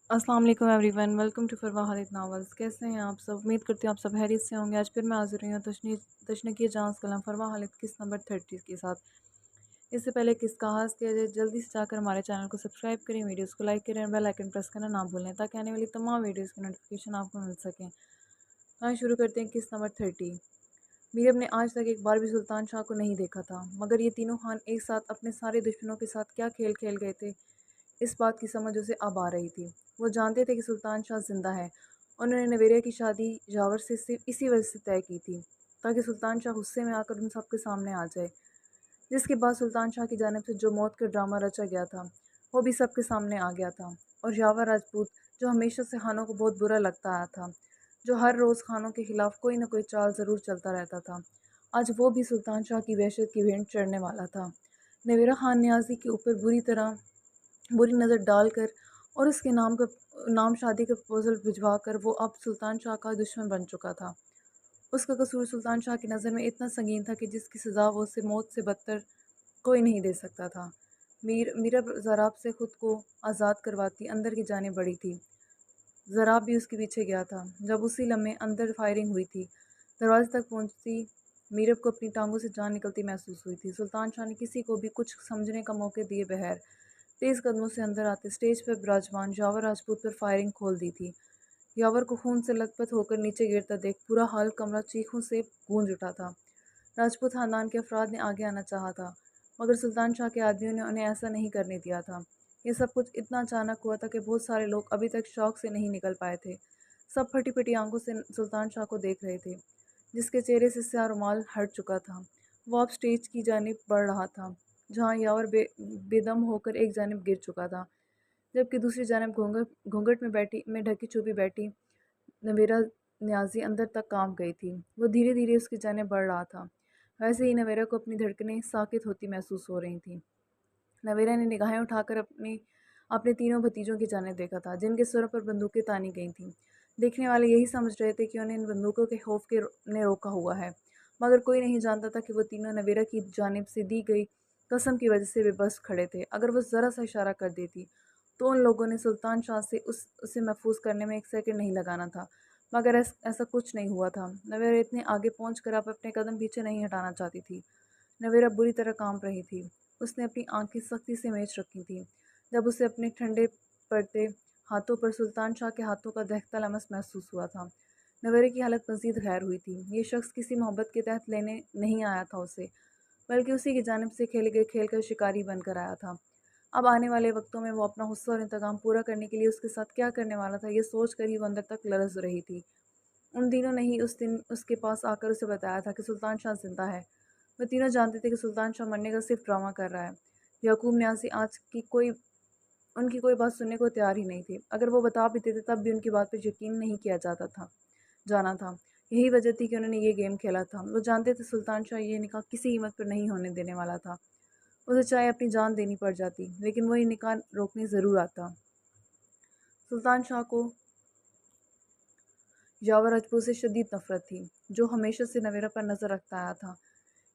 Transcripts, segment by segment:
अस्सलाम वालेकुम everyone, welcome to Farwa Khalid novels. कैसे हैं आप सब? उम्मीद करती हूँ आप सब खैरियत से होंगे। आज फिर मैं हाजिर हुई हूँ तशनीकी जांस कलम फरवा खालिद किस्त नंबर 30 के साथ। इससे पहले किस्त का आगाज़ किया जाए, जल्दी से जाकर हमारे चैनल को सब्सक्राइब करें, वीडियोस को लाइक करें और बेल आइकन प्रेस करना ना भूलें ताकि आने वाली तमाम वीडियोस की नोटिफिकेशन आपको मिल सकें। तो आइए शुरू करते हैं किस्त नंबर 30। मीरब ने आज तक एक बार भी सुल्तान शाह को नहीं देखा था, मगर ये तीनों खान एक साथ अपने सारे दुश्मनों के साथ क्या खेल खेल गए थे, इस बात की समझ उसे अब आ रही थी। वो जानते थे कि सुल्तान शाह जिंदा है। उन्होंने नवेरिया की शादी जावर से सिर्फ इसी वजह से तय की थी, ताकि सुल्तान शाह गुस्से में आकर उन सबके सामने आ जाए। जिसके बाद सुल्तान शाह की जानिब से जो मौत का ड्रामा रचा गया था, वो भी सबके सामने आ गया था। और जावर राजपूत, जो हमेशा से खानों को बहुत बुरा लगता आया था, जो हर रोज़ खानों के खिलाफ कोई न कोई चाल ज़रूर चलता रहता था, आज वो भी सुल्तान शाह की वहशत की भेंट चढ़ने वाला था। नवेरा खान न्याजी के ऊपर बुरी नज़र डालकर और उसके नाम शादी का प्रपोजल भिजवा कर वो अब सुल्तान शाह का दुश्मन बन चुका था। उसका कसूर सुल्तान शाह की नज़र में इतना संगीन था कि जिसकी सज़ा वो उसे मौत से बदतर कोई नहीं दे सकता था। मीरा ज़राब से खुद को आज़ाद करवाती अंदर की जाने बढ़ी थी। ज़राब भी उसके पीछे गया था। जब उसी लम्हे अंदर फायरिंग हुई थी, दरवाजे तक पहुंचती मीरब को अपनी टांगों से जान निकलती महसूस हुई थी। सुल्तान शाह ने किसी को भी कुछ समझने का मौके दिए बगैर तेज़ कदमों से अंदर आते स्टेज पर विराजमान यावर राजपूत पर फायरिंग खोल दी थी। यावर को खून से लथपथ होकर नीचे गिरता देख पूरा हाल कमरा चीखों से गूंज उठा था। राजपूत खानदान के अफराद ने आगे आना चाहा था, मगर सुल्तान शाह के आदमियों ने उन्हें ऐसा नहीं करने दिया था। ये सब कुछ इतना अचानक हुआ था कि बहुत सारे लोग अभी तक शौक से नहीं निकल पाए थे। सब फटी फटी आंखों से सुल्तान शाह को देख रहे थे, जिसके चेहरे से स्याह रुमाल हट चुका था। वो अब स्टेज की जानिब बढ़ रहा था, जहाँ यावर बेदम होकर एक जानिब गिर चुका था, जबकि दूसरी जानिब घूंघट में ढकी छुपी बैठी नवेरा न्याजी अंदर तक कांप गई थी। वो धीरे धीरे उसकी जानिब बढ़ रहा था। वैसे ही नवेरा को अपनी धड़कनें साकित होती महसूस हो रही थीं। नवेरा ने निगाहें उठाकर अपने अपने तीनों भतीजों की जानिब देखा था, जिनके सिरों पर बंदूकें तानी गई थीं। देखने वाले यही समझ रहे थे कि उन्हें इन बंदूकों के खौफ के ने रोका हुआ है, मगर कोई नहीं जानता था कि वो तीनों नवेरा की जानिब से दी गई कसम की वजह से बेबस खड़े थे। अगर वो ज़रा सा इशारा कर देती, तो उन लोगों ने सुल्तान शाह से उसे महफूज करने में एक सेकंड नहीं लगाना था, मगर ऐसा कुछ नहीं हुआ था। नवेरा इतने आगे पहुँच कर अब अपने कदम पीछे नहीं हटाना चाहती थी। नवेरा बुरी तरह कांप रही थी। उसने अपनी आंखें सख्ती से मीच रखी थी। जब उसे अपने ठंडे पड़ते हाथों पर सुल्तान शाह के हाथों का दहकता लमस महसूस हुआ था, नवेरे की हालत मज़ीद गैर हुई थी। ये शख्स किसी मोहब्बत के तहत लेने नहीं आया था उसे, बल्कि उसी की जानिब से खेले गए खेल का शिकारी बनकर आया था। अब आने वाले वक्तों में वो अपना गुस्सा और इंतकाम पूरा करने के लिए उसके साथ क्या करने वाला था, ये सोच कर ही वो अंदर तक लरज़ रही थी। उन दिनों ने ही उस दिन उसके पास आकर उसे बताया था कि सुल्तान शाह जिंदा है। वे तीनों जानते थे कि सुल्तान शाह मरने का सिर्फ ड्रामा कर रहा है। याकूब न्यासी आज की कोई उनकी कोई बात सुनने को तैयार ही नहीं थे। अगर वो बता भी देते तब भी उनकी बात पर यकीन नहीं किया जाना था। यही वजह थी कि उन्होंने ये गेम खेला था। वो जानते थे सुल्तान शाह ये निकाह किसी कीमत पर नहीं होने देने वाला था। उसे चाहे अपनी जान देनी पड़ जाती, लेकिन वो ये निकाह रोकने ज़रूर आता। सुल्तान शाह को यावर राजपूत से शदीद नफरत थी, जो हमेशा से नवेरा पर नज़र रखता आया था।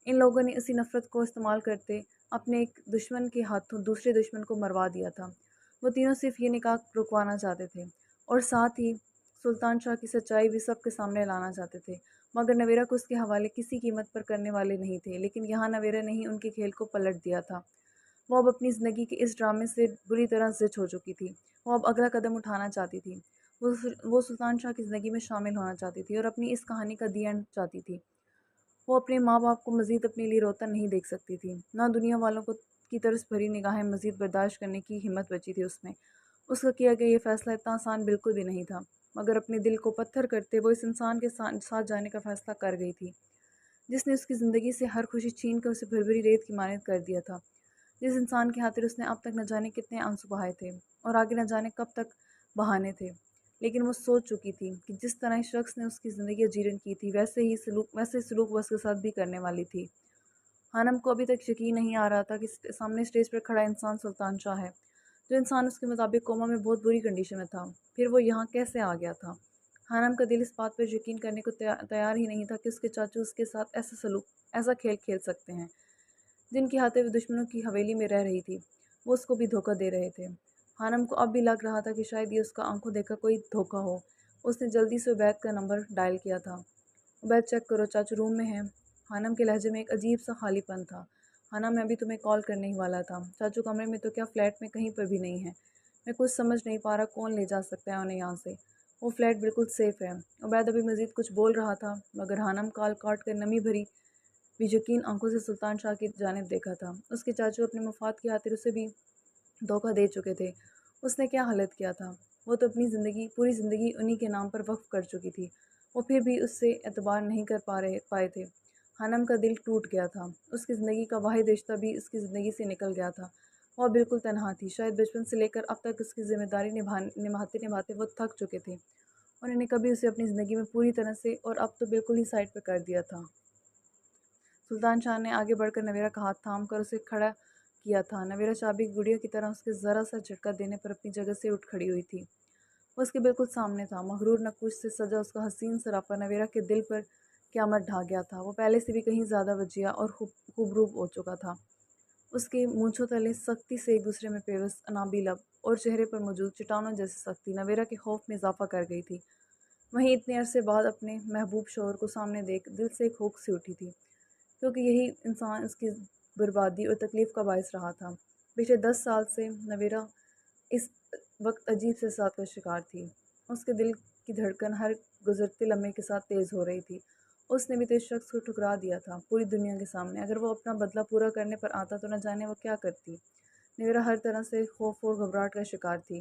इन लोगों ने इसी नफरत को इस्तेमाल करते अपने एक दुश्मन के हाथों दूसरे दुश्मन को मरवा दिया था। वो तीनों सिर्फ ये निकाह रुकवाना चाहते थे और साथ ही सुल्तान शाह की सच्चाई भी सबके सामने लाना चाहते थे, मगर नवेरा को उसके हवाले किसी कीमत पर करने वाले नहीं थे। लेकिन यहाँ नवेरा ने ही उनके खेल को पलट दिया था। वो अब अपनी ज़िंदगी के इस ड्रामे से बुरी तरह ज़िद हो चुकी थी। वो अब अगला कदम उठाना चाहती थी। वो सुल्तान शाह की ज़िंदगी में शामिल होना चाहती थी और अपनी इस कहानी का दी एंड चाहती थी। वो अपने माँ बाप को मज़ीद अपने लिए रोता नहीं देख सकती थी, ना दुनिया वालों को की तरस भरी निगाहें मज़ीद बर्दाश्त करने की हिम्मत बची थी उसमें। उसका किया गया ये फ़ैसला इतना आसान बिल्कुल भी नहीं था, मगर अपने दिल को पत्थर करते वो इस इंसान के साथ जाने का फ़ैसला कर गई थी, जिसने उसकी ज़िंदगी से हर खुशी छीन कर उसे भरभरी रेत की मानद कर दिया था। जिस इंसान की खातिर उसने अब तक न जाने कितने आंसू बहाए थे और आगे न जाने कब तक बहाने थे। लेकिन वो सोच चुकी थी कि जिस तरह इस शख्स ने उसकी ज़िंदगी जीर्ण की थी, वैसे सलूक वो उसके साथ भी करने वाली थी। हानम को अभी तक यकीन नहीं आ रहा था कि सामने स्टेज पर खड़ा इंसान सुल्तान शाह है, जो इंसान उसके मुताबिक कोमा में बहुत बुरी कंडीशन में था। फिर वो यहाँ कैसे आ गया था? हानम का दिल इस बात पर यकीन करने को तैयार ही नहीं था कि उसके चाचू उसके साथ ऐसा खेल खेल सकते हैं। जिनकी हाथे वो दुश्मनों की हवेली में रह रही थी, वो उसको भी धोखा दे रहे थे। हानम को अब भी लग रहा था कि शायद ये उसका आंखों देखा कोई धोखा हो। उसने जल्दी से उबैद का नंबर डायल किया था। उबैद, चेक करो, चाचू रूम में हैं। हानम के लहजे में एक अजीब सा खालीपन था। हानम, मैं अभी तुम्हें कॉल करने ही वाला था। चाचू कमरे में तो क्या, फ्लैट में कहीं पर भी नहीं है। मैं कुछ समझ नहीं पा रहा, कौन ले जा सकता है उन्हें यहाँ से। वो फ्लैट बिल्कुल सेफ़ है। उबैद अभी मज़ीद कुछ बोल रहा था मगर हानम कॉल काट कर नमी भरी बेयकीन आंखों से सुल्तान शाह की जानिब देखा था। उसके चाचू अपने मफाद की खातिर उसे भी धोखा दे चुके थे। उसने क्या हालत किया था। वो तो अपनी ज़िंदगी, पूरी ज़िंदगी उन्हीं के नाम पर वक्फ कर चुकी थी। वो फिर भी उससे एतबार नहीं कर पाए थे। हानम का दिल टूट गया था। उसकी ज़िंदगी का वाहिद रिश्ता भी उसकी ज़िंदगी से निकल गया था। वह बिल्कुल तनहा थी। शायद बचपन से लेकर अब तक उसकी ज़िम्मेदारी निभाते निभाते वो थक चुके थे। उन्होंने कभी उसे अपनी ज़िंदगी में पूरी तरह से और अब तो बिल्कुल ही साइड पर कर दिया था। सुल्तान शाह ने आगे बढ़कर नवेरा का हाथ थाम कर उसे खड़ा किया था। नवेरा चाबी की गुड़िया की तरह उसके ज़रा सा झटका देने पर अपनी जगह से उठ खड़ी हुई थी। वो उसके बिल्कुल सामने था। मगरूर नक्कुश से सजा उसका हसीन सरापा नवेरा के दिल पर क़यामत ढा गया था। वो पहले से भी कहीं ज़्यादा वजिया और खूबरूप हो चुका था। उसके मूंछों तले सख्ती से एक दूसरे में पेवस्त अनाबी लब और चेहरे पर मौजूद चट्टानों जैसी सख्ती नवेरा के खौफ में इजाफा कर गई थी। वहीं इतने अरसे बाद अपने महबूब शोहर को सामने देख दिल से एक हुक सी उठी थी, क्योंकि यही इंसान उसकी बर्बादी और तकलीफ़ का बायस रहा था। पिछले 10 साल से नवेरा इस वक्त अजीब से साथ का शिकार थी। उसके दिल की धड़कन हर गुजरते लम्हे के साथ तेज़ हो रही थी। उसने भी तो इस शख्स को ठुकरा दिया था पूरी दुनिया के सामने। अगर वो अपना बदला पूरा करने पर आता तो न जाने वो क्या करती। नवेरा हर तरह से खौफ और घबराहट का शिकार थी।